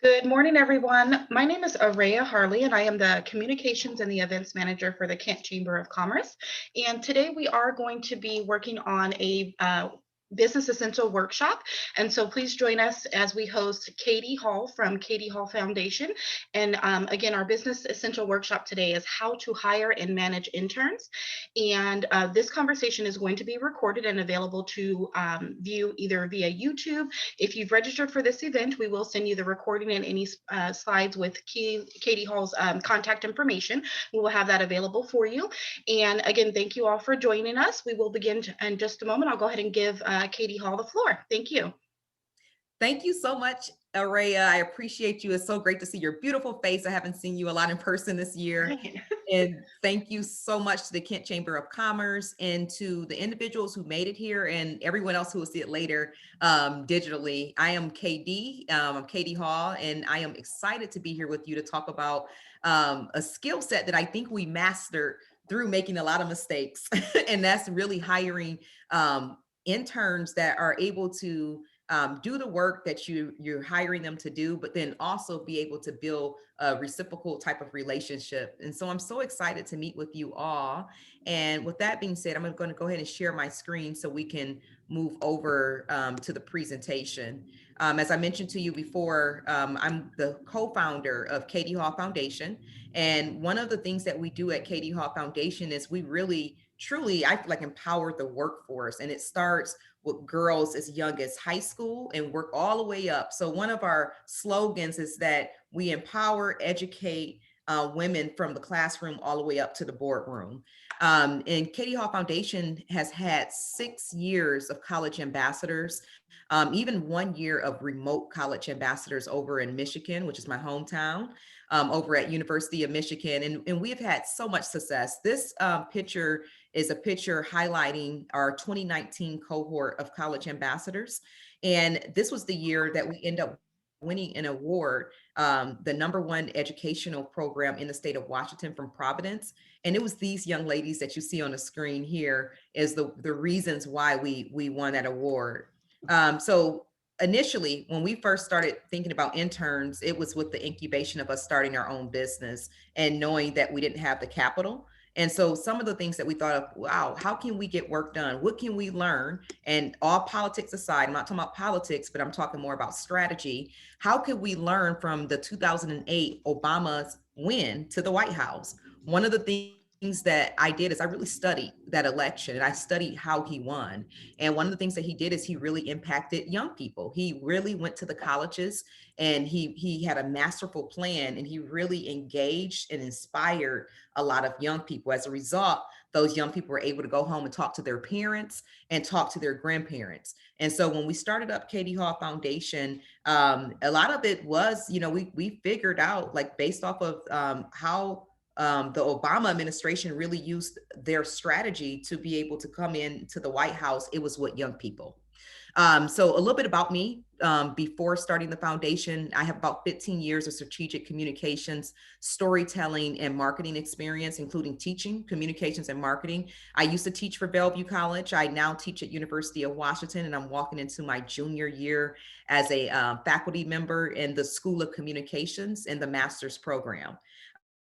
Good morning, everyone. My name is Araya Harley, and I am the Communications and the Events Manager for the Kent Chamber of Commerce. And today we are going to be working on a Business Essential Workshop. And so please join us as we host Katie Hall from Katie Hall Foundation. And again, our Business Essential Workshop today is how to hire and manage interns. And this conversation is going to be recorded and available to view either via YouTube. If you've registered for this event, we will send you the recording and any slides with Katie Hall's contact information. We will have that available for you. And again, thank you all for joining us. We will begin in just a moment. I'll go ahead and give Katie Hall the floor. Thank you. Thank you so much, Araya. I appreciate you. It's so great to see your beautiful face. I haven't seen you a lot in person this year. Right. And thank you so much to the Kent Chamber of Commerce and to the individuals who made it here and everyone else who will see it later digitally. I am KD, I'm Katie Hall, and I am excited to be here with you to talk about a skill set that I think we mastered through making a lot of mistakes. And that's really hiring interns that are able to do the work that you're hiring them to do, but then also be able to build a reciprocal type of relationship. And so I'm so excited to meet with you all. And with that being said, I'm going to go ahead and share my screen so we can move over to the presentation. As I mentioned to you before, I'm the co-founder of Katie Hall Foundation. And one of the things that we do at Katie Hall Foundation is we really, truly, I feel like empower the workforce. And it starts with girls as young as high school and work all the way up. So one of our slogans is that we empower, educate women from the classroom all the way up to the boardroom. And Katie Hall Foundation has had 6 years of college ambassadors, even 1 year of remote college ambassadors over in Michigan, which is my hometown, over at University of Michigan. And we've had so much success. This picture is a picture highlighting our 2019 cohort of college ambassadors. And this was the year that we end up winning an award, the #1 educational program in the state of Washington from Providence. And it was these young ladies that you see on the screen here is the reasons why we won that award. So initially, when we first started thinking about interns, it was with the incubation of us starting our own business and knowing that we didn't have the capital. And so some of the things that we thought of, wow, how can we get work done? What can we learn? And all politics aside, I'm not talking about politics, but I'm talking more about strategy. How could we learn from the 2008 Obama's win to the White House? One of the things that I did is I really studied that election and I studied how he won. And one of the things that he did is he really impacted young people. He really went to the colleges and he had a masterful plan and he really engaged and inspired a lot of young people. As a result, those young people were able to go home and talk to their parents and talk to their grandparents. And so when we started up Katie Hall Foundation, a lot of it was, we figured out, like, based off of how the Obama administration really used their strategy to be able to come in to the White House, it was with young people. So a little bit about me. Before starting the foundation, I have about 15 years of strategic communications, storytelling, and marketing experience, including teaching, communications, and marketing. I used to teach for Bellevue College. I now teach at University of Washington, and I'm walking into my junior year as a faculty member in the School of Communications in the master's program.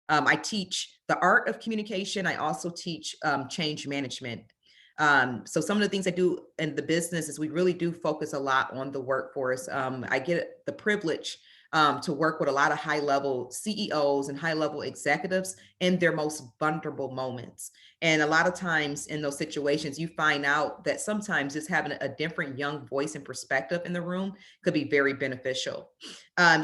I teach the art of communication. I also teach change management. So some of the things I do in the business is we really do focus a lot on the workforce. I get the privilege to work with a lot of high-level CEOs and high-level executives in their most vulnerable moments. And a lot of times in those situations, you find out that sometimes just having a different young voice and perspective in the room could be very beneficial.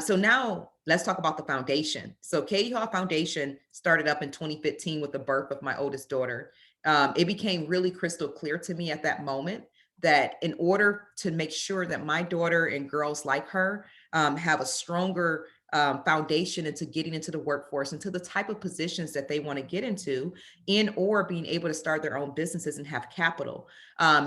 So now let's talk about the foundation. So Katie Hall Foundation started up in 2015 with the birth of my oldest daughter. It became really crystal clear to me at that moment that in order to make sure that my daughter and girls like her have a stronger foundation into getting into the workforce, into the type of positions that they want to get into, or being able to start their own businesses and have capital.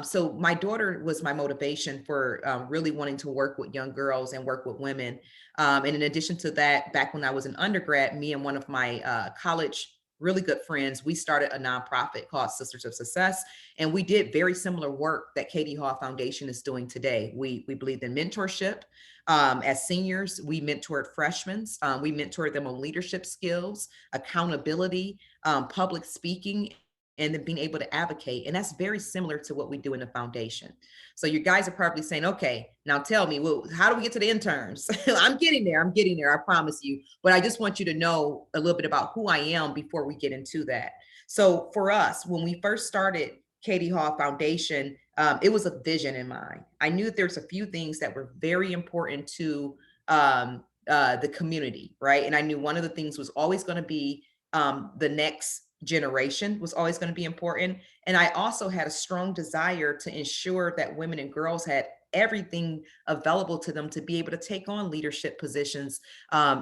So my daughter was my motivation for really wanting to work with young girls and work with women. And in addition to that, back when I was an undergrad, me and one of my college really good friends, we started a nonprofit called Sisters of Success, and we did very similar work that Katie Hall Foundation is doing today. We believed in mentorship. As seniors, we mentored freshmen. We mentored them on leadership skills, accountability, public speaking, and then being able to advocate. And that's very similar to what we do in the foundation. So you guys are probably saying, okay, now tell me, well, how do we get to the interns? I'm getting there. I'm getting there. I promise you. But I just want you to know a little bit about who I am before we get into that. So for us, when we first started Katie Hall Foundation, it was a vision in mind. I knew that there's a few things that were very important to the community, right? And I knew one of the things was always going to be the next generation was always going to be important. And I also had a strong desire to ensure that women and girls had everything available to them to be able to take on leadership positions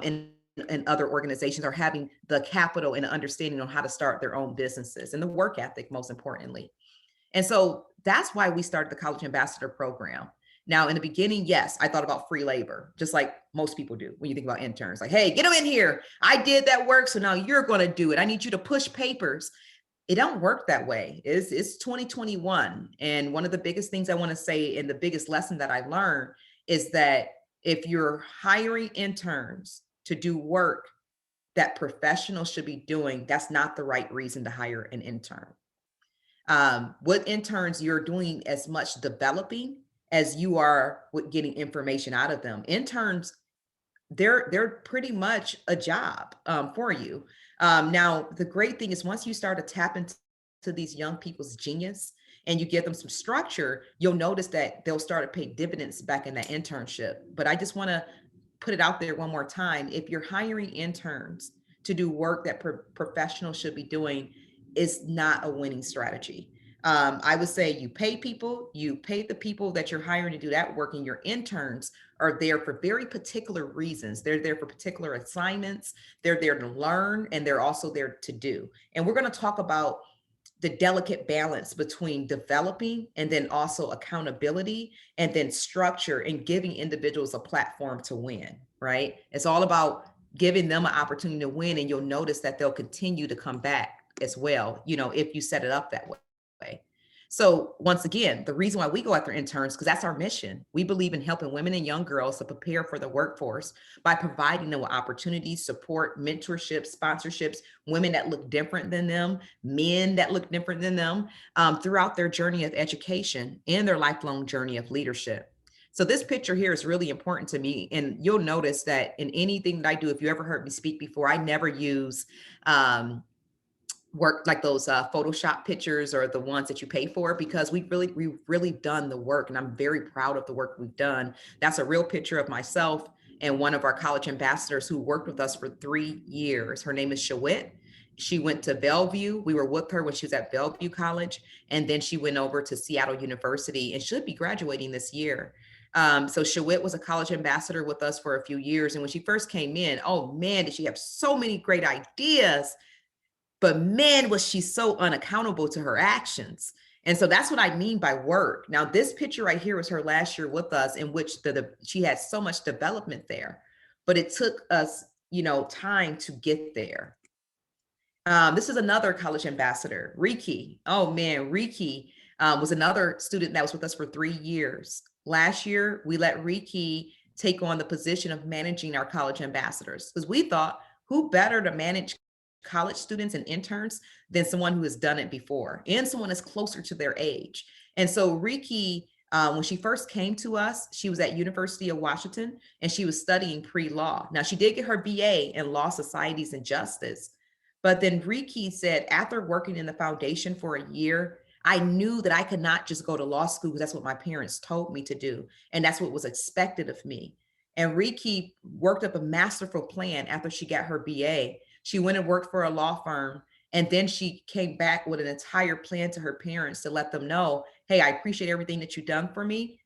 in other organizations, or having the capital and understanding on how to start their own businesses, and the work ethic, most importantly. And so that's why we started the College Ambassador Program. Now, in the beginning, yes, I thought about free labor, just like most people do when you think about interns. Like, hey, get them in here. I did that work, so now you're going to do it. I need you to push papers. It don't work that way. It's 2021. And one of the biggest things I want to say, and the biggest lesson that I learned, is that if you're hiring interns to do work that professionals should be doing, that's not the right reason to hire an intern. With interns, you're doing as much developing as you are with getting information out of them. Interns, they're pretty much a job for you. Now, the great thing is once you start to tap into these young people's genius and you give them some structure, you'll notice that they'll start to pay dividends back in that internship. But I just want to put it out there one more time. If you're hiring interns to do work that professionals should be doing, is not a winning strategy. I would say you pay the people that you're hiring to do that work, and your interns are there for very particular reasons. They're there for particular assignments. They're there to learn, and they're also there to do. And we're going to talk about the delicate balance between developing and then also accountability and then structure, and giving individuals a platform to win, right? It's all about giving them an opportunity to win, and you'll notice that they'll continue to come back as well, if you set it up that way. So once again, the reason why we go after interns, because that's our mission. We believe in helping women and young girls to prepare for the workforce by providing them with opportunities, support, mentorship, sponsorships, women that look different than them, men that look different than them, throughout their journey of education and their lifelong journey of leadership. So this picture here is really important to me. And you'll notice that in anything that I do, if you ever heard me speak before, I never use work like those Photoshop pictures or the ones that you pay for, because we've really done the work, and I'm very proud of the work we've done. That's a real picture of myself and one of our college ambassadors who worked with us for 3 years. Her name is Shawit. She went to Bellevue. We were with her when she was at Bellevue College, and then she went over to Seattle University and should be graduating this year. So Shawit was a college ambassador with us for a few years. And when she first came in, oh man, did she have so many great ideas. But man, was she so unaccountable to her actions. And so that's what I mean by work. Now, this picture right here was her last year with us, in which she had so much development there, but it took us, time to get there. This is another college ambassador, Riki. Oh man, Riki was another student that was with us for 3 years. Last year, we let Riki take on the position of managing our college ambassadors, because we thought, who better to manage college students and interns than someone who has done it before, and someone that's closer to their age. And so Riki, when she first came to us, she was at University of Washington, and she was studying pre-law. Now, she did get her BA in Law, Societies, and Justice. But then Riki said, after working in the foundation for a year, I knew that I could not just go to law school because that's what my parents told me to do, and that's what was expected of me. And Riki worked up a masterful plan after she got her BA. She went and worked for a law firm, and then she came back with an entire plan to her parents to let them know, hey, I appreciate everything that you've done for me,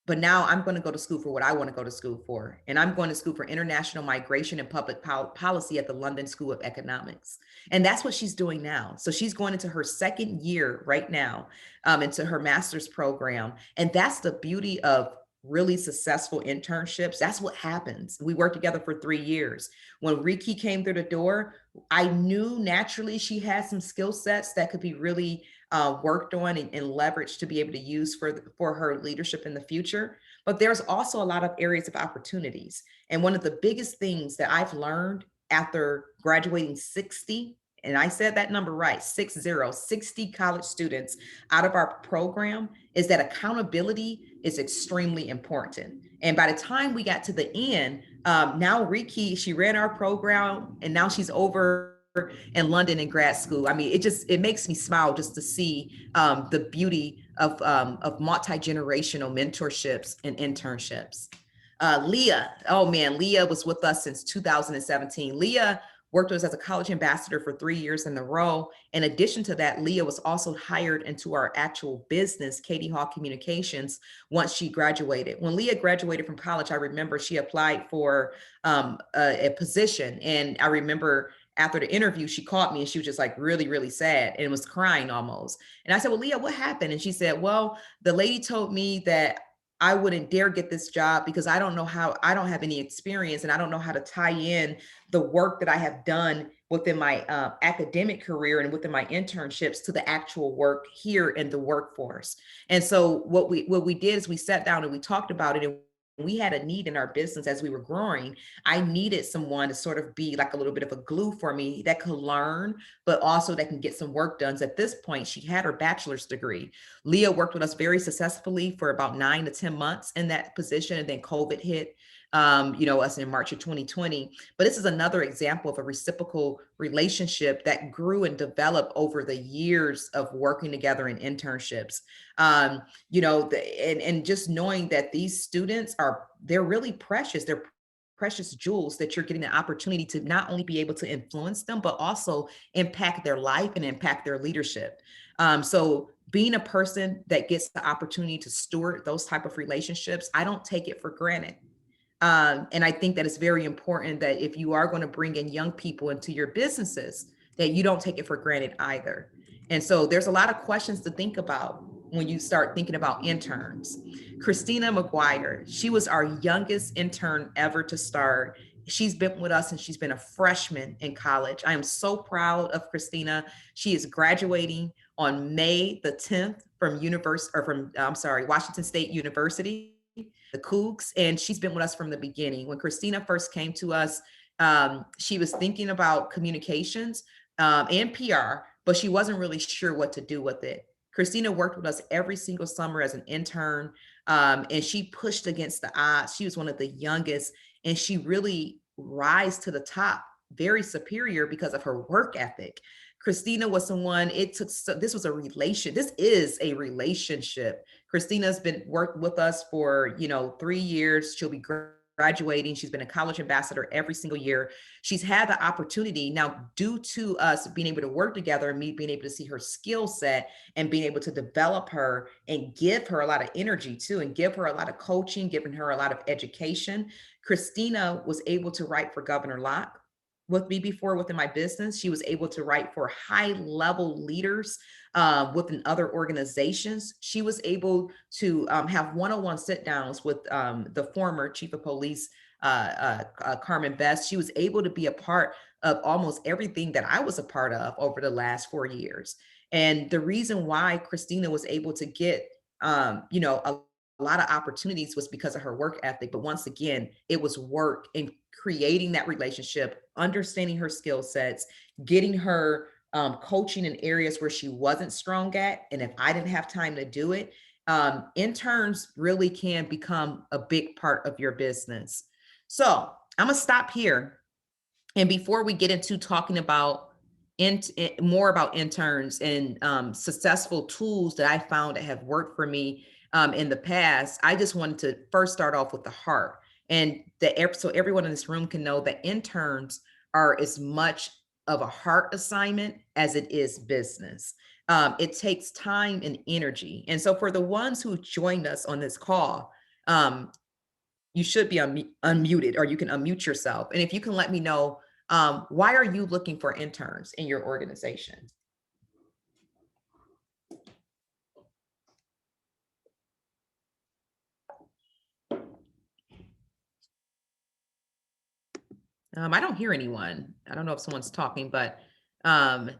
but now I'm going to go to school for what I want to go to school for. And I'm going to school for international migration and public policy at the London School of Economics. And that's what she's doing now. So she's going into her second year right now, into her master's program. And that's the beauty of really successful internships. That's what happens. We worked together for 3 years. When Riki came through the door, I knew naturally she had some skill sets that could be really worked on and leveraged to be able to use for her leadership in the future. But there's also a lot of areas of opportunities. And one of the biggest things that I've learned after graduating 60, and I said that number right, 60 college students out of our program, is that accountability is extremely important. And by the time we got to the end, now Riki, she ran our program and now she's over in London in grad school. I mean, it makes me smile just to see the beauty of multi-generational mentorships and internships. Leah, oh man, Leah was with us since 2017. Leah worked with us as a college ambassador for 3 years in a row. In addition to that, Leah was also hired into our actual business, Katie Hall Communications, once she graduated. When Leah graduated from college, I remember she applied for a position. And I remember after the interview, she called me and she was just like really, really sad and was crying almost. And I said, well, Leah, what happened? And she said, well, the lady told me that I wouldn't dare get this job because I don't have any experience and I don't know how to tie in the work that I have done within my academic career and within my internships to the actual work here in the workforce. And so what we did is we sat down and we talked about it, and we had a need in our business as we were growing. I needed someone to sort of be like a little bit of a glue for me that could learn, but also that can get some work done. So at this point, she had her bachelor's degree. Leah worked with us very successfully for about 9 to 10 months in that position. And then COVID hit, us in March of 2020. But this is another example of a reciprocal relationship that grew and developed over the years of working together in internships. And just knowing that these students they're really precious. They're precious jewels that you're getting the opportunity to not only be able to influence them, but also impact their life and impact their leadership. So being a person that gets the opportunity to steward those type of relationships, I don't take it for granted. And I think that it's very important that if you are going to bring in young people into your businesses, that you don't take it for granted either. And so there's a lot of questions to think about when you start thinking about interns. Christina McGuire, she was our youngest intern ever to start. She's been with us and she's been a freshman in college. I am so proud of Christina. She is graduating on May the 10th from Washington State University, the Cougs, and she's been with us from the beginning. When Christina first came to us, she was thinking about communications and PR, but she wasn't really sure what to do with it. Christina worked with us every single summer as an intern, and she pushed against the odds. She was one of the youngest, and she really rise to the top, very superior because of her work ethic. Christina was someone, this is a relationship. Christina's been worked with us for, 3 years. She'll be graduating. She's been a college ambassador every single year. She's had the opportunity now, due to us being able to work together and me being able to see her skill set and being able to develop her and give her a lot of energy too, and give her a lot of coaching, giving her a lot of education. Christina was able to write for Governor Locke with me before within my business. She was able to write for high level leaders within other organizations. She was able to have one-on-one sit downs with the former chief of police, Carmen Best. She was able to be a part of almost everything that I was a part of over the last 4 years. And the reason why Christina was able to get, a lot of opportunities was because of her work ethic. But once again, it was work and creating that relationship, understanding her skill sets, getting her coaching in areas where she wasn't strong at. And if I didn't have time to do it, interns really can become a big part of your business. So I'm gonna stop here. And before we get into talking about more about interns and successful tools that I found that have worked for me in the past, I just wanted to first start off with the heart. And so everyone in this room can know that interns are as much of a heart assignment as it is business. It takes time and energy. And so for the ones who joined us on this call, you should be unmuted, or you can unmute yourself. And if you can let me know, why are you looking for interns in your organization? I don't hear anyone. I don't know if someone's talking, but um,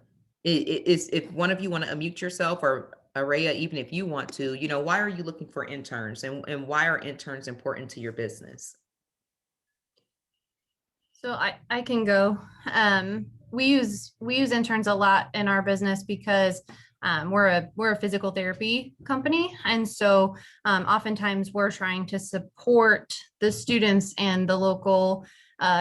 if one of you want to unmute yourself, or Araya, even if you want to, why are you looking for interns, and why are interns important to your business? So I can go. We use interns a lot in our business because we're a physical therapy company, and so oftentimes we're trying to support the students and the local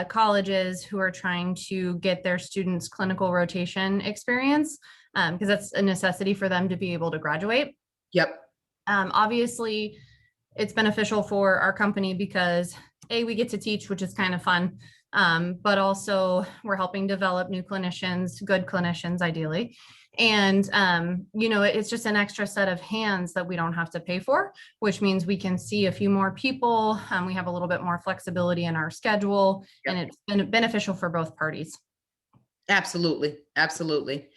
colleges who are trying to get their students clinical rotation experience, because that's a necessity for them to be able to graduate. Yep. Obviously, it's beneficial for our company because we get to teach, which is kind of fun. But also we're helping develop new clinicians, good clinicians, ideally. And, it's just an extra set of hands that we don't have to pay for, which means we can see a few more people. We have a little bit more flexibility in our schedule, and it's been beneficial for both parties. Absolutely. Absolutely.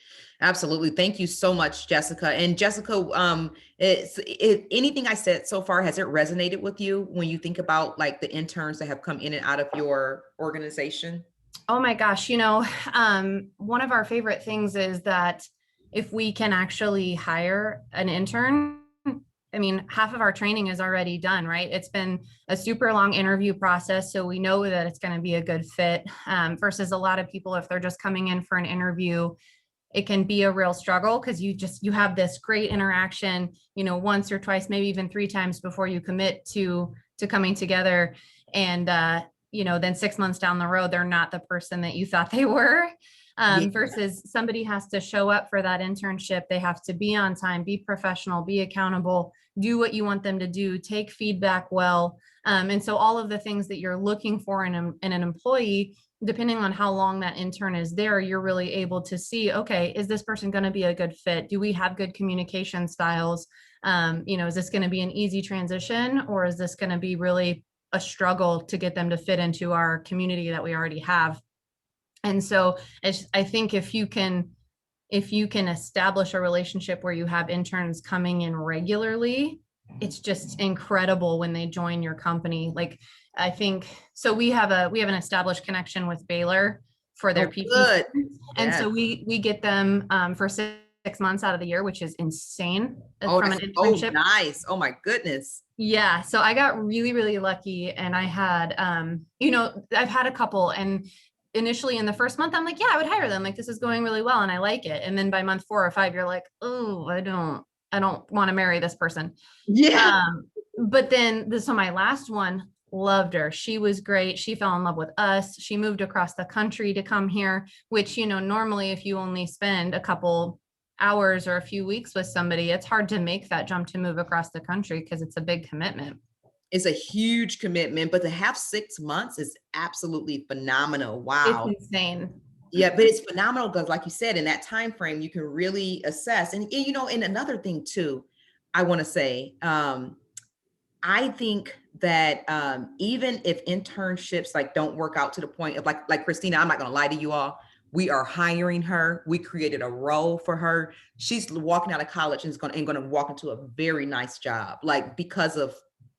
Absolutely. Thank you so much, Jessica. And Jessica, anything I said so far, has it resonated with you when you think about like the interns that have come in and out of your organization? Oh my gosh, one of our favorite things is that if we can actually hire an intern, I mean, half of our training is already done, right? It's been a super long interview process, so we know that it's going to be a good fit, versus a lot of people, if they're just coming in for an interview, it can be a real struggle because you have this great interaction, once or twice, maybe even 3 times before you commit to coming together. And, then 6 months down the road, they're not the person that you thought they were. Versus somebody has to show up for that internship. They have to be on time, be professional, be accountable, do what you want them to do, take feedback well. And so all of the things that you're looking for in an employee, depending on how long that intern is there, you're really able to see, okay, is this person going to be a good fit? Do we have good communication styles? Is this going to be an easy transition, or is this going to be really a struggle to get them to fit into our community that we already have? And so I think if you can establish a relationship where you have interns coming in regularly, it's just incredible when they join your company. Like, I think, so we have an established connection with Baylor for their PP. Good. And so we get them for 6 months out of the year, which is insane from an internship. Oh, nice. Oh my goodness. Yeah. So I got really, really lucky, and I had, I've had a couple, and initially in the first month, I'm like, yeah, I would hire them. Like, this is going really well and I like it. And then by month 4 or 5, you're like, oh, I don't want to marry this person. Yeah. But then so my last one, loved her. She was great. She fell in love with us. She moved across the country to come here, which, normally if you only spend a couple hours or a few weeks with somebody, it's hard to make that jump to move across the country because it's a big commitment. It's a huge commitment, but to have 6 months is absolutely phenomenal. Wow. It's insane. Yeah, but it's phenomenal because, like you said, in that time frame, you can really assess. And another thing too, I want to say, I think that even if internships like don't work out to the point of like Christina, I'm not going to lie to you all, we are hiring her. We created a role for her. She's walking out of college and is going to walk into a very nice job, like because of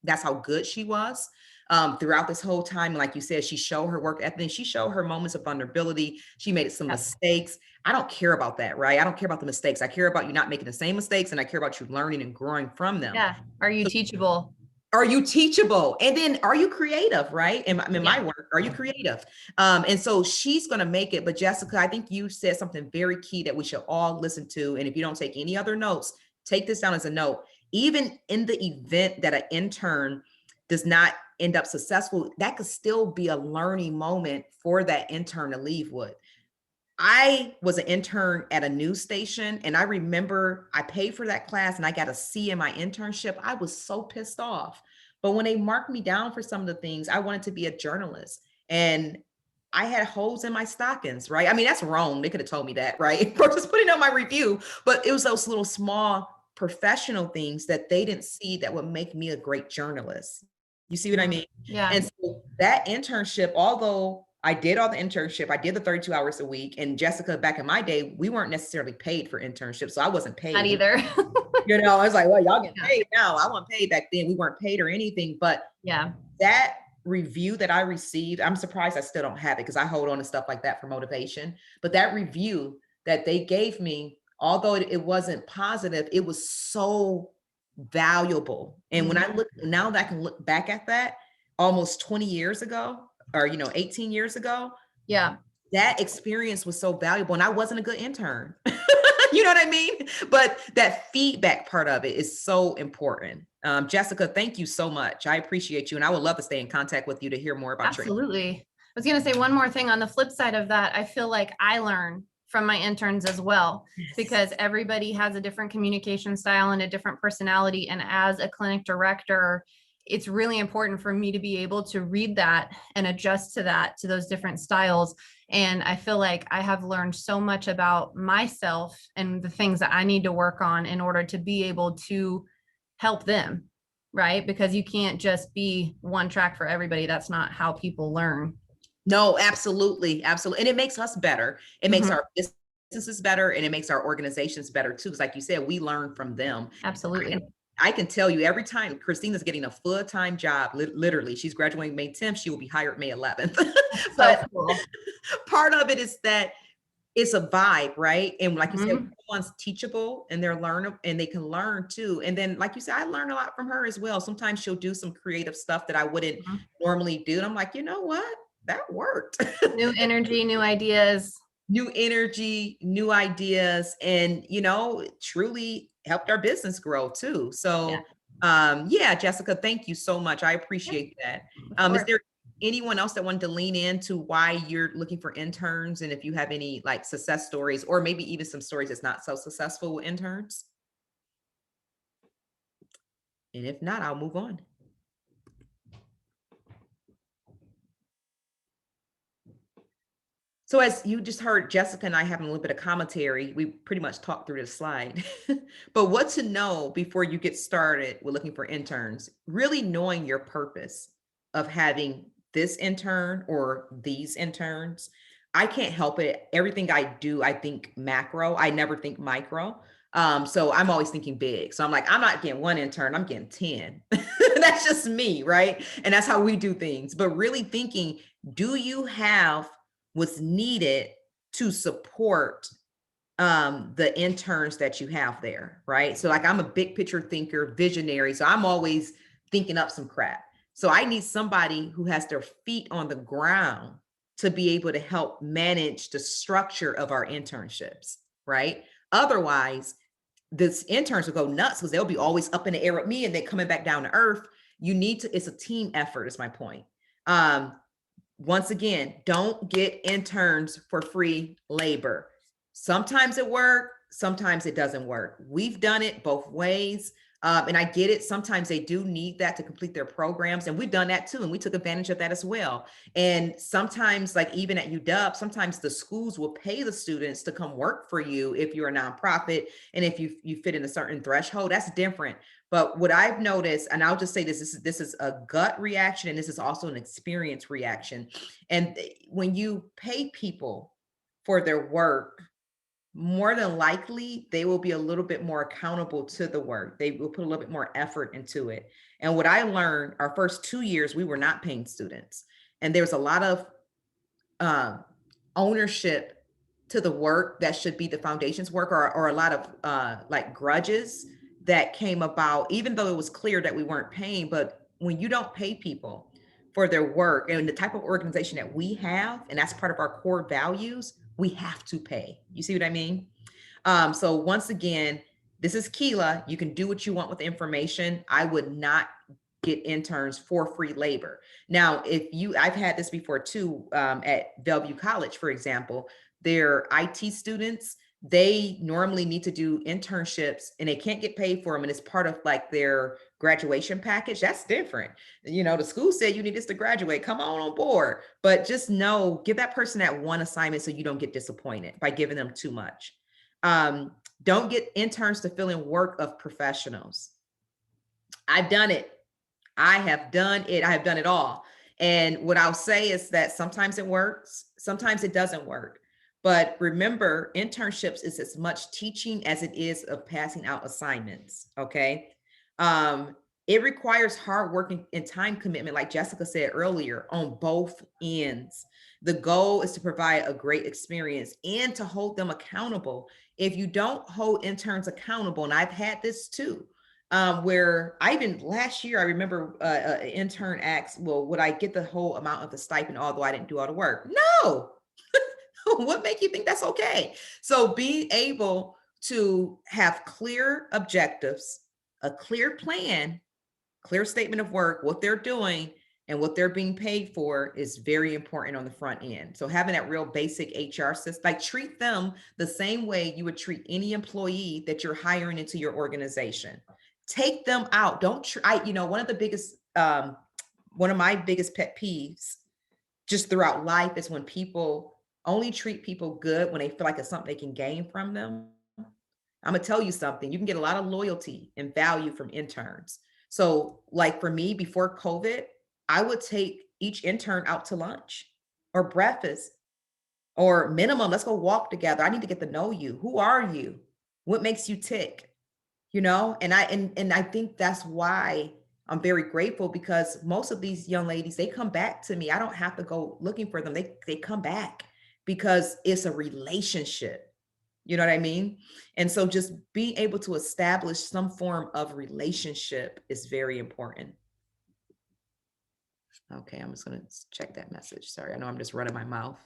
that's how good she was throughout this whole time. And like you said, she showed her work ethic. She showed her moments of vulnerability. She made some mistakes. I don't care about that, right? I don't care about the mistakes. I care about you not making the same mistakes, and I care about you learning and growing from them. Yeah. Are you teachable? Are you teachable? And then are you creative, right? In my work, are you creative? And so she's going to make it. But Jessica, I think you said something very key that we should all listen to. And if you don't take any other notes, take this down as a note. Even in the event that an intern does not end up successful, that could still be a learning moment for that intern to leave with. I was an intern at a news station, and I remember I paid for that class and I got a C in my internship. I was so pissed off. But when they marked me down for some of the things, I wanted to be a journalist, and I had holes in my stockings, right? I mean, that's wrong. They could have told me that, right? For just putting on my review. But it was those little small professional things that they didn't see that would make me a great journalist. You see what I mean? Yeah. And so that internship, although I did all the internship, I did the 32 hours a week. And Jessica, back in my day, we weren't necessarily paid for internships. So I wasn't paid. Not either. I was like, well, y'all get paid now. I wasn't paid back then. We weren't paid or anything. But yeah, that review that I received, I'm surprised I still don't have it because I hold on to stuff like that for motivation. But that review that they gave me, although it wasn't positive, it was so valuable. And when I look now that I can look back at that almost 20 years ago, or 18 years ago, Yeah. that experience was so valuable. And I wasn't a good intern. You know what I mean? But that feedback part of it is so important. Jessica, thank you so much. I appreciate you. And I would love to stay in contact with you to hear more about your. Absolutely. I was going to say one more thing on the flip side of that. I feel like I learn from my interns as well, because everybody has a different communication style and a different personality. And as a clinic director, it's really important for me to be able to read that and adjust to that, to those different styles. And I feel like I have learned so much about myself and the things that I need to work on in order to be able to help them, right? Because you can't just be one track for everybody. That's not how people learn. No, absolutely. Absolutely. And it makes us better. It makes our businesses better, and it makes our organizations better too. Because like you said, we learn from them. Absolutely. I can tell you every time Christina's getting a full-time job, literally, she's graduating May 10th, she will be hired May 11th. But cool. Part of it is that it's a vibe, right? And like you said, everyone's teachable and they're learnable and they can learn too. And then, like you said, I learned a lot from her as well. Sometimes she'll do some creative stuff that I wouldn't normally do. And I'm like, you know what? That worked. New energy, new ideas. New energy, new ideas, and truly helped our business grow too. So yeah, Jessica, thank you so much. I appreciate that. Is there anyone else that wanted to lean into why you're looking for interns, and if you have any like success stories, or maybe even some stories that's not so successful with interns? And if not, I'll move on. So as you just heard, Jessica and I having a little bit of commentary, we pretty much talked through this slide. But what to know before you get started with looking for interns, really knowing your purpose of having this intern or these interns. I can't help it. Everything I do, I think macro. I never think micro. So I'm always thinking big. So I'm like, I'm not getting one intern, I'm getting 10. That's just me, right? And that's how we do things. But really thinking, do you have what's needed to support the interns that you have there, right? So like I'm a big picture thinker, visionary. So I'm always thinking up some crap. So I need somebody who has their feet on the ground to be able to help manage the structure of our internships, right? Otherwise, this interns will go nuts because they'll be always up in the air with me and then coming back down to earth. You need to, it's a team effort is my point. Once again, don't get interns for free labor. Sometimes it works, sometimes it doesn't work. We've done it both ways. And I get it. Sometimes they do need that to complete their programs. And we've done that too. And we took advantage of that as well. And sometimes, like even at UW, sometimes the schools will pay the students to come work for you if you're a nonprofit. And if you fit in a certain threshold, that's different. But what I've noticed, and I'll just say this is a gut reaction, and this is also an experience reaction. And when you pay people for their work, more than likely, they will be a little bit more accountable to the work. They will put a little bit more effort into it. And what I learned, our first 2 years, we were not paying students. And there's a lot of ownership to the work that should be the foundation's work, or a lot of like grudges that came about, even though it was clear that we weren't paying. But when you don't pay people for their work and the type of organization that we have, and that's part of our core values, we have to pay. You see what I mean? So once again, this is Keela. You can do what you want with information. I would not get interns for free labor. Now, I've had this before too, at Bellevue College, for example, their IT students, they normally need to do internships and they can't get paid for them. And it's part of like their graduation package. That's different. The school said you need this to graduate, come on board, but just know, give that person that one assignment so you don't get disappointed by giving them too much. Don't get interns to fill in work of professionals. I've done it. I have done it. I have done it all. And what I'll say is that sometimes it works, sometimes it doesn't work. But remember, internships is as much teaching as it is of passing out assignments, okay? It requires hard work and time commitment, like Jessica said earlier, on both ends. The goal is to provide a great experience and to hold them accountable. If you don't hold interns accountable, and I've had this too, where I even last year, I remember an intern asked, well, would I get the whole amount of the stipend, although I didn't do all the work? No. What make you think that's okay? So being able to have clear objectives, a clear plan, clear statement of work, what they're doing and what they're being paid for is very important on the front end. So having that real basic HR system, like treat them the same way you would treat any employee that you're hiring into your organization. Take them out. Don't try, one of the biggest, one of my biggest pet peeves just throughout life is when people only treat people good when they feel like it's something they can gain from them. I'm gonna tell you something, you can get a lot of loyalty and value from interns. So like for me, before COVID, I would take each intern out to lunch or breakfast or minimum, let's go walk together. I need to get to know you. Who are you? What makes you tick? And I think that's why I'm very grateful, because most of these young ladies, they come back to me. I don't have to go looking for them. They come back because it's a relationship. You know what I mean? And so just being able to establish some form of relationship is very important. Okay, I'm just going to check that message. Sorry, I know I'm just running my mouth.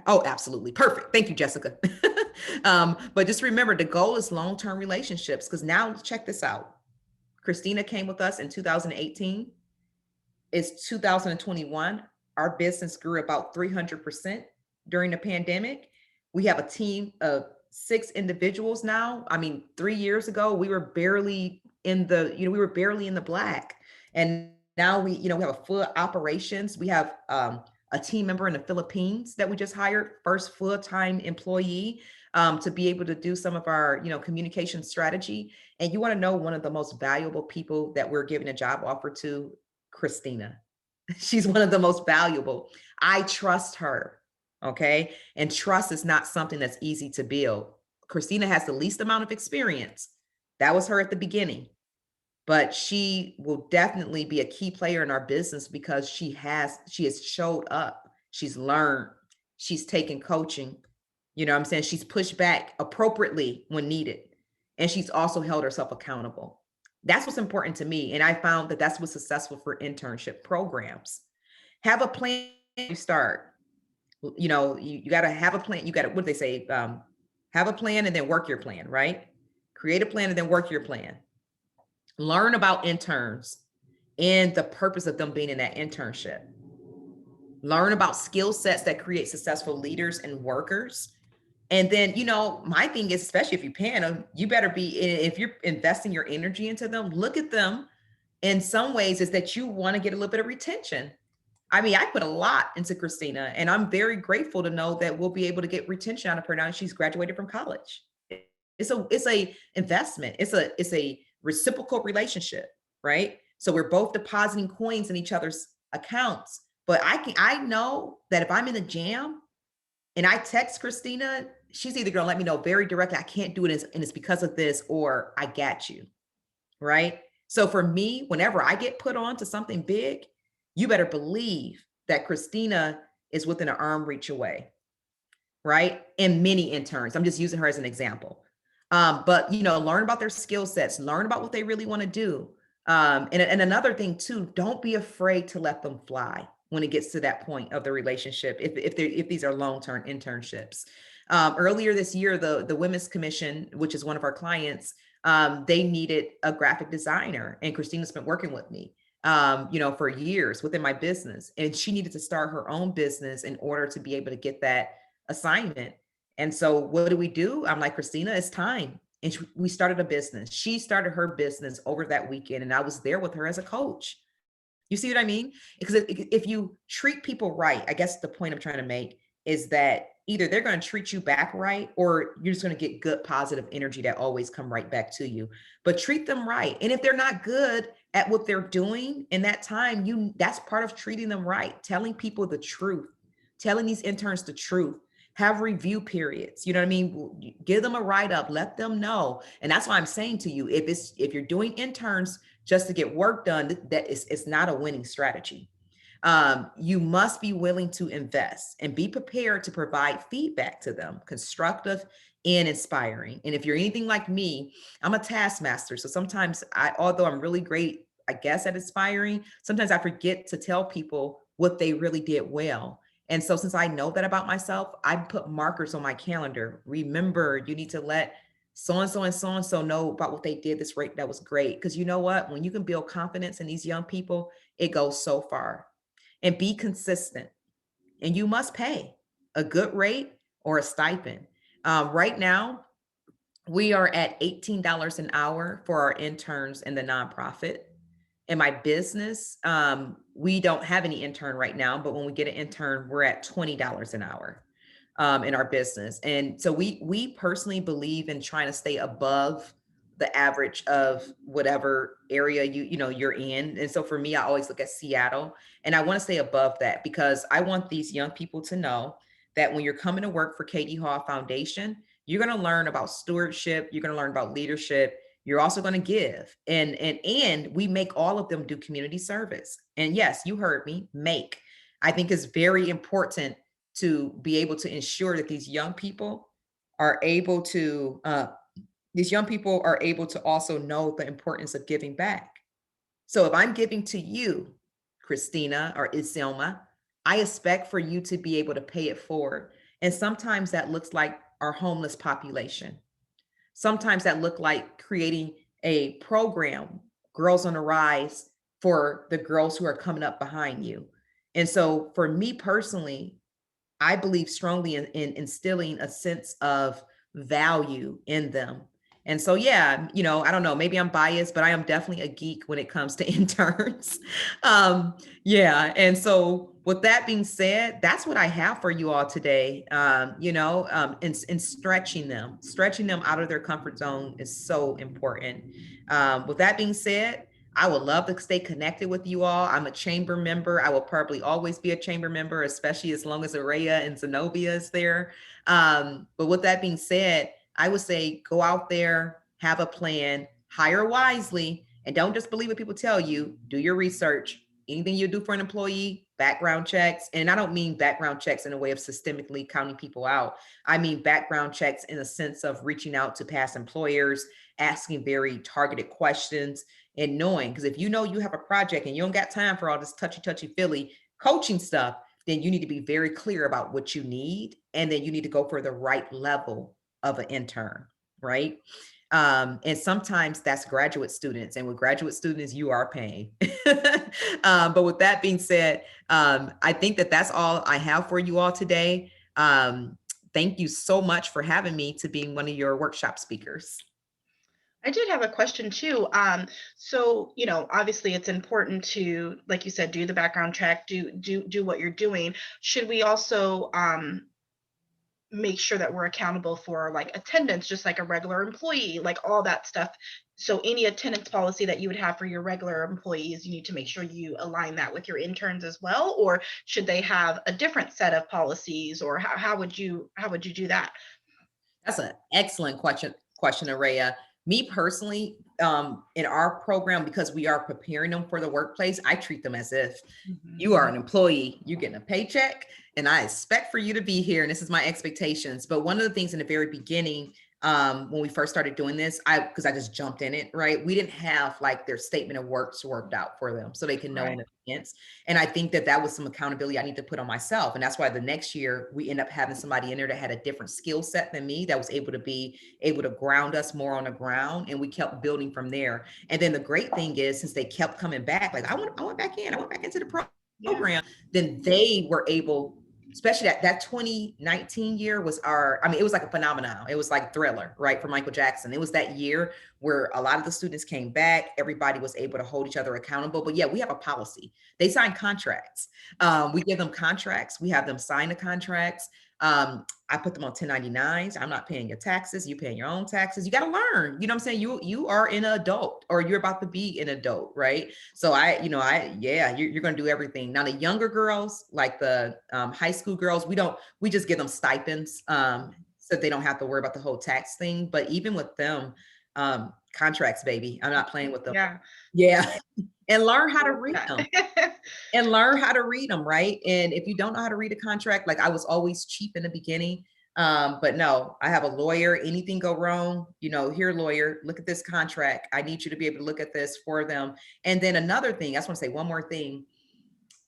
Oh, absolutely. Perfect. Thank you, Jessica. But just remember, the goal is long-term relationships, because now check this out. Christina came with us in 2018. It's 2021. Our business grew about 300% during the pandemic. We have a team of 6 individuals now. I mean, 3 years ago, we were barely in the black. And now we have a full operations. We have a team member in the Philippines that we just hired, first full-time employee, to be able to do some of our, communication strategy. And you want to know one of the most valuable people that we're giving a job offer to? Christina. She's one of the most valuable. I trust her. Okay. And trust is not something that's easy to build. Christina has the least amount of experience. That was her at the beginning, but she will definitely be a key player in our business because she has showed up. She's learned, she's taken coaching. You know what I'm saying? She's pushed back appropriately when needed. And she's also held herself accountable. That's what's important to me. And I found that that's what's successful for internship programs. Have a plan to start. You got to have a plan. You got to, what do they say? Have a plan and then work your plan, right? Create a plan and then work your plan. Learn about interns and the purpose of them being in that internship. Learn about skill sets that create successful leaders and workers. And then, my thing is, especially if you pan them, you better be, if you're investing your energy into them, look at them in some ways is that you want to get a little bit of retention. I mean, I put a lot into Christina, and I'm very grateful to know that we'll be able to get retention out of her now. She's graduated from college. It's a investment. It's a reciprocal relationship, right? So we're both depositing coins in each other's accounts. But I know that if I'm in a jam and I text Christina, she's either going to let me know very directly, I can't do it, and it's because of this, or I got you, right? So for me, whenever I get put on to something big, you better believe that Christina is within an arm reach away, right? And many interns, I'm just using her as an example. But, learn about their skill sets, learn about what they really want to do. And another thing too, don't be afraid to let them fly when it gets to that point of the relationship, if these are long-term internships. Earlier this year, the Women's Commission, which is one of our clients, they needed a graphic designer, and Christina's been working with me, for years within my business, and she needed to start her own business in order to be able to get that assignment. And so what do? I'm like, Christina, it's time. And we started a business. She started her business over that weekend, and I was there with her as a coach. You see what I mean? Because if you treat people right, I guess the point I'm trying to make is that either they're going to treat you back right, or you're just going to get good, positive energy that always come right back to you. But treat them right. And if they're not good at what they're doing in that time, that's part of treating them right. Telling people the truth, telling these interns the truth. Have review periods. You know what I mean? Give them a write-up, let them know. And that's why I'm saying to you, if you're doing interns, just to get work done, it's not a winning strategy. You must be willing to invest and be prepared to provide feedback to them, constructive and inspiring. And if you're anything like me, I'm a taskmaster. So sometimes although I'm really great, I guess, at inspiring, sometimes I forget to tell people what they really did well. And so since I know that about myself, I put markers on my calendar. Remember, you need to let so-and-so and so-and-so know about what they did that was great. Because you know what? When you can build confidence in these young people, it goes so far. And be consistent. And you must pay a good rate or a stipend. Right now, we are at $18 an hour for our interns in the nonprofit. In my business, we don't have any intern right now, but when we get an intern, we're at $20 an hour in our business. And so we personally believe in trying to stay above the average of whatever area you're in. And so for me, I always look at Seattle, and I want to stay above that because I want these young people to know that when you're coming to work for KD Hall Foundation, you're going to learn about stewardship, you're going to learn about leadership, you're also going to give. And we make all of them do community service. And yes, you heard me, make. I think it's very important to be able to ensure that these young people are able to also know the importance of giving back. So if I'm giving to you, Christina or Iselma, I expect for you to be able to pay it forward. And sometimes that looks like our homeless population. Sometimes that look like creating a program, Girls on the Rise, for the girls who are coming up behind you. And so for me personally, I believe strongly in instilling a sense of value in them. And so, yeah, I don't know, maybe I'm biased, but I am definitely a geek when it comes to interns. Yeah. And so with that being said, that's what I have for you all today. In stretching them out of their comfort zone is so important. With that being said, I would love to stay connected with you all. I'm a chamber member. I will probably always be a chamber member, especially as long as Araya and Zenobia is there. But with that being said, I would say go out there, have a plan, hire wisely, and don't just believe what people tell you. Do your research. Anything you do for an employee, background checks. And I don't mean background checks in a way of systemically counting people out. I mean background checks in a sense of reaching out to past employers, asking very targeted questions, and knowing, because if you know you have a project and you don't got time for all this touchy-feely coaching stuff, then you need to be very clear about what you need. And then you need to go for the right level of an intern, right? And sometimes that's graduate students. And with graduate students, you are paying. But with that being said, I think that's all I have for you all today. Thank you so much for having me to being one of your workshop speakers. I did have a question too. So, obviously it's important to, like you said, do the background check, do what you're doing. Should we also make sure that we're accountable for like attendance, just like a regular employee, like all that stuff? So any attendance policy that you would have for your regular employees, you need to make sure you align that with your interns as well, or should they have a different set of policies, or how would you do that? That's an excellent question, Araya. Me personally, in our program, because we are preparing them for the workplace, I treat them as if you are an employee, you're getting a paycheck, and I expect for you to be here, and this is my expectations. But one of the things in the very beginning, when we first started doing this, because I just jumped in it, right? We didn't have like their statement of works worked out for them so they can know in advance. And I think that was some accountability I need to put on myself. And that's why the next year we end up having somebody in there that had a different skill set than me, that was able to ground us more on the ground. And we kept building from there. And then the great thing is, since they kept coming back, like I went back into the program, then they were able, especially that 2019 year was it was like a phenomenon. It was like Thriller, right? For Michael Jackson. It was that year where a lot of the students came back. Everybody was able to hold each other accountable. But yeah, we have a policy. They sign contracts. We give them contracts. We have them sign the contracts. I put them on 1099s. I'm not paying your taxes. You paying your own taxes. You got to learn. You know what I'm saying? You are an adult, or you're about to be an adult, right? So you're going to do everything. Now the younger girls, like the high school girls, we just give them stipends so they don't have to worry about the whole tax thing. But even with them, contracts, baby. I'm not playing with them. Yeah. Yeah. And learn how to read Yeah. them. And learn how to read them, right? And if you don't know how to read a contract, like I was always cheap in the beginning. But no, I have a lawyer. Anything go wrong, here, lawyer, look at this contract. I need you to be able to look at this for them. And then another thing, I just want to say one more thing.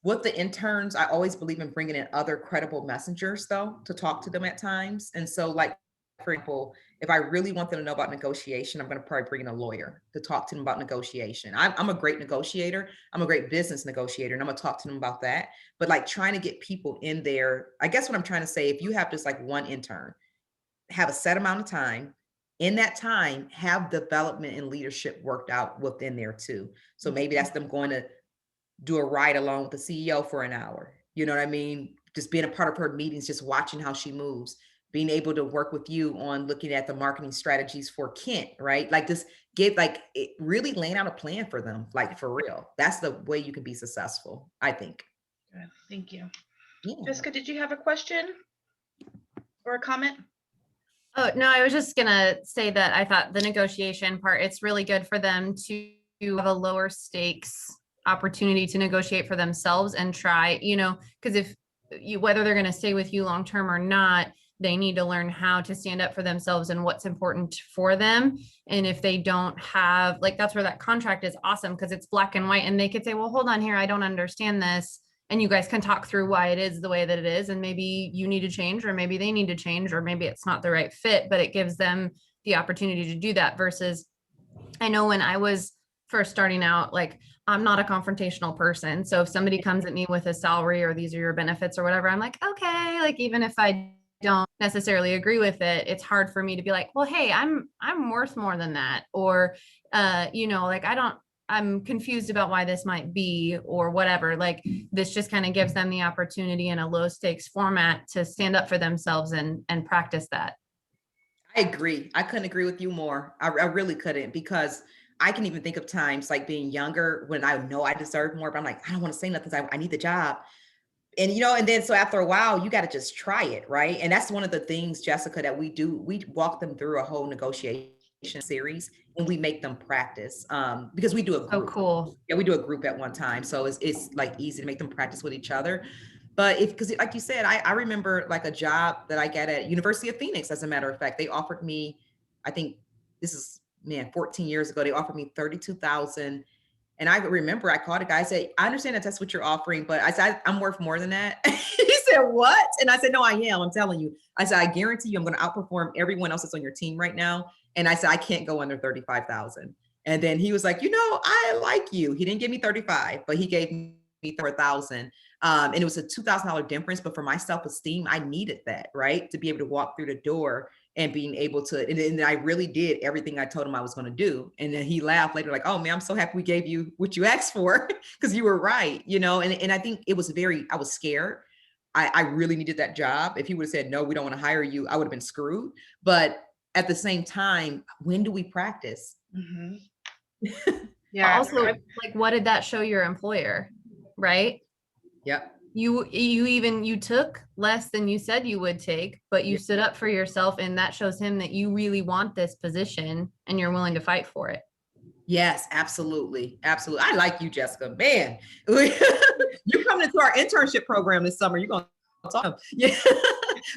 With the interns, I always believe in bringing in other credible messengers, though, to talk to them at times. And so, like, for example, if I really want them to know about negotiation, I'm going to probably bring in a lawyer to talk to them about negotiation. I'm a great negotiator. I'm a great business negotiator, and I'm going to talk to them about that. But like trying to get people in there, I guess what I'm trying to say, if you have just like one intern, have a set amount of time. In that time, have development and leadership worked out within there too. So maybe that's them going to do a ride along with the CEO for an hour. You know what I mean? Just being a part of her meetings, just watching how she moves, being able to work with you on looking at the marketing strategies for Kent, right? Like this really laying out a plan for them, like for real. That's the way you can be successful, I think. Good. Thank you. Yeah. Jessica, did you have a question or a comment? Oh, no, I was just gonna say that I thought the negotiation part, it's really good for them to have a lower stakes opportunity to negotiate for themselves and try, because if whether they're going to stay with you long term or not, they need to learn how to stand up for themselves and what's important for them. And if they don't have, like, that's where that contract is awesome, because it's black and white, and they could say, well, hold on here, I don't understand this. And you guys can talk through why it is the way that it is. And maybe you need to change, or maybe they need to change, or maybe it's not the right fit, but it gives them the opportunity to do that. Versus, I know when I was first starting out, like, I'm not a confrontational person. So if somebody comes at me with a salary or these are your benefits or whatever, I'm like, okay, like, even if I don't necessarily agree with it, it's hard for me to be like, well, hey, I'm worth more than that. Or, like, I'm confused about why this might be, or whatever. Like, this just kind of gives them the opportunity in a low stakes format to stand up for themselves and practice that. I agree. I couldn't agree with you more. I really couldn't, because I can even think of times like being younger when I know I deserve more, but I'm like, I don't want to say nothing because I need the job. And, and then so after a while, you got to just try it. Right. And that's one of the things, Jessica, that we do. We walk them through a whole negotiation series, and we make them practice because we do a group. Oh, cool. Yeah, we do a group at one time. So it's like easy to make them practice with each other. But because like you said, I remember like a job that I got at University of Phoenix, as a matter of fact, they offered me, I think this is, 14 years ago, they offered me $32,000. And I remember I called a guy, I said, I understand that that's what you're offering, but I said, I'm worth more than that. He said, what? And I said, no, I am. I'm telling you. I said, I guarantee you I'm going to outperform everyone else that's on your team right now. And I said, I can't go under 35,000. And then he was like, I like you. He didn't give me 35, but he gave me 4,000. And it was a $2,000 difference. But for my self-esteem, I needed that, right? To be able to walk through the door and being able to, and I really did everything I told him I was going to do. And then he laughed later, like, oh man, I'm so happy we gave you what you asked for, because you were right, and I think it was I was scared. I really needed that job. If he would have said, no, we don't want to hire you, I would have been screwed. But at the same time, when do we practice? Mm-hmm. Yeah. Also, like, what did that show your employer? Right. Yep. You took less than you said you would take, but you stood up for yourself, and that shows him that you really want this position and you're willing to fight for it. Yes, absolutely. Absolutely. I like you, Jessica, man. You're coming into our internship program this summer. You're going to talk. Yeah.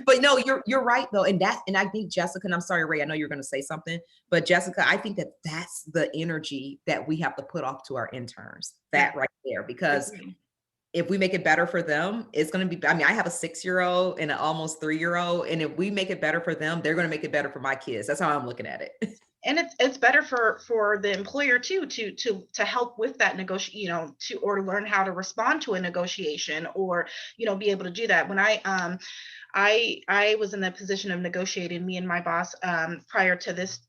But no, you're right though. And I think, Jessica, and I'm sorry, Ray, I know you're going to say something, but Jessica, I think that's the energy that we have to put off to our interns, that right there, because if we make it better for them, it's going to be, I have a 6-year-old and an almost 3-year-old. And if we make it better for them, they're going to make it better for my kids. That's how I'm looking at it. And it's better for the employer too, to help with that negotiation, or learn how to respond to a negotiation, or, be able to do that. When I was in the position of negotiating, me and my boss, prior to this,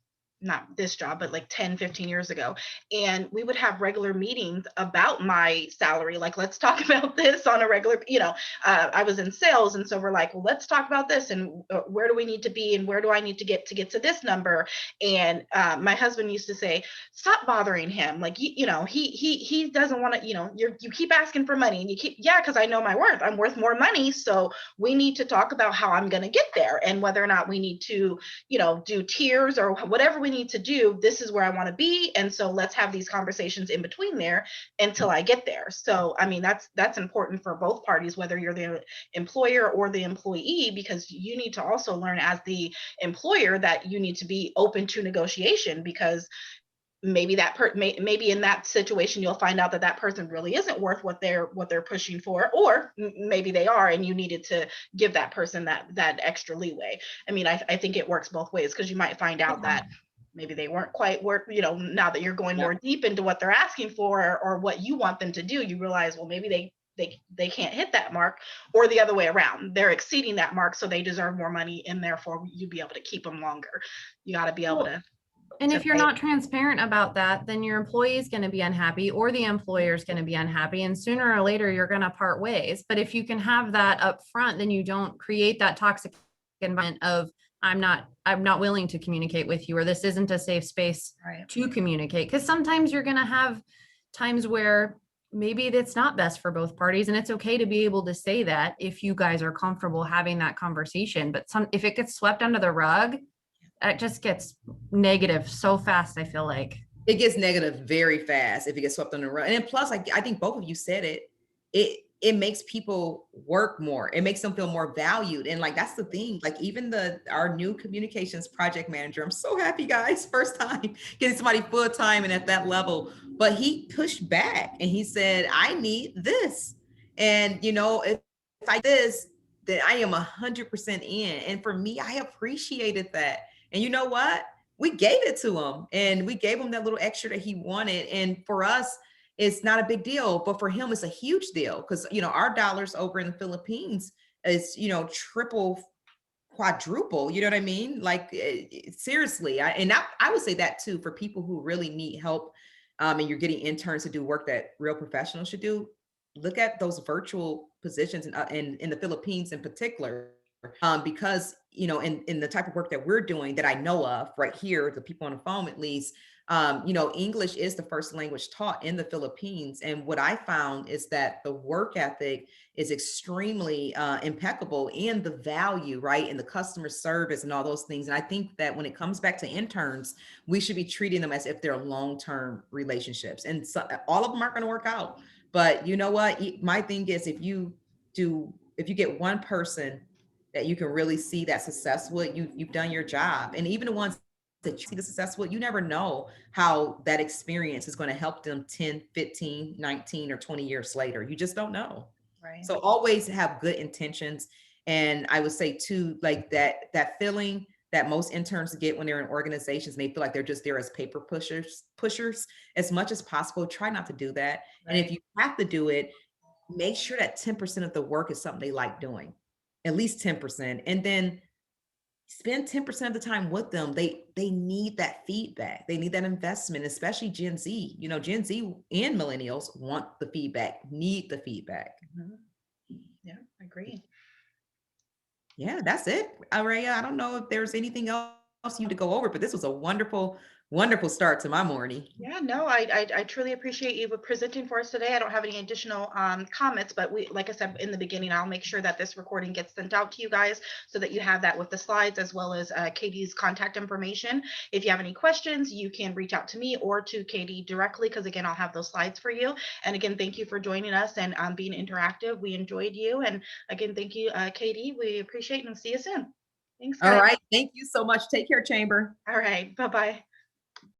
not this job, but like 10, 15 years ago. And we would have regular meetings about my salary. Like, let's talk about this on a regular, I was in sales. And so we're like, well, let's talk about this, and where do we need to be, and where do I need to get to this number? And my husband used to say, stop bothering him. Like, he doesn't want to, you keep asking for money, and you keep, because I know my worth. I'm worth more money. So we need to talk about how I'm going to get there, and whether or not we need to, do tiers or whatever we need to do, this is where I want to be. And so let's have these conversations in between there until I get there. So, I mean, that's important for both parties, whether you're the employer or the employee, because you need to also learn as the employer that you need to be open to negotiation, because maybe maybe in that situation you'll find out that that person really isn't worth what they're pushing for, or maybe they are, and you needed to give that person that extra leeway. I mean, I think it works both ways, because you might find out that maybe they weren't quite worth, now that you're going more deep into what they're asking for, or what you want them to do, you realize, well, maybe they can't hit that mark, or the other way around, they're exceeding that mark, so they deserve more money, and therefore you be able to keep them longer. You got to be able to. And if you're not transparent about that, then your employee is going to be unhappy, or the employer is going to be unhappy, and sooner or later you're going to part ways. But if you can have that up front, then you don't create that toxic environment of I'm not willing to communicate with you, or this isn't a safe space to communicate. Because sometimes you're going to have times where maybe it's not best for both parties, and it's okay to be able to say that if you guys are comfortable having that conversation. But if it gets swept under the rug, it just gets negative so fast. I feel like it gets negative very fast if it gets swept under the rug. And then plus, I think both of you said it makes people work more. It makes them feel more valued. And like, that's the thing, like even our new communications project manager, I'm so happy, guys, first time getting somebody full time and at that level, but he pushed back and he said, I need this. And if I this, then I am 100% in. And for me, I appreciated that. And you know what? We gave it to him, and we gave him that little extra that he wanted. And for us, it's not a big deal, but for him, it's a huge deal, because, our dollars over in the Philippines is, triple, quadruple, you know what I mean? Like, seriously. I would say that too, for people who really need help, and you're getting interns to do work that real professionals should do. Look at those virtual positions in the Philippines in particular. Because, in the type of work that we're doing that I know of right here, the people on the phone at least, English is the first language taught in the Philippines. And what I found is that the work ethic is extremely impeccable, and the value, right, and the customer service and all those things. And I think that when it comes back to interns, we should be treating them as if they're long-term relationships. And so, all of them aren't going to work out. But you know what? My thing is, if you get one person that you can really see that successful, you've done your job. And even the ones that you see the successful, you never know how that experience is going to help them 10, 15, 19, or 20 years later. You just don't know. Right. So always have good intentions. And I would say too, like that feeling that most interns get when they're in organizations, and they feel like they're just there as paper pushers, as much as possible, try not to do that. Right. And if you have to do it, make sure that 10% of the work is something they like doing. At least 10%, and then spend 10% of the time with them. They need that feedback. They need that investment, especially Gen Z. Gen Z and millennials want the feedback, need the feedback. Mm-hmm. Yeah, I agree. Yeah, that's it. Araya, I don't know if there's anything else you to go over, but this was a wonderful start to my morning. Yeah, no, I truly appreciate you presenting for us today. I don't have any additional comments, but like I said in the beginning, I'll make sure that this recording gets sent out to you guys so that you have that with the slides, as well as Katie's contact information. If you have any questions, you can reach out to me or to Katie directly, because again, I'll have those slides for you. And again, thank you for joining us and being interactive. We enjoyed you. And again, thank you, Katie. We appreciate it, and see you soon. Thanks, guys. All right. Thank you so much. Take care, Chamber. All right. Bye-bye.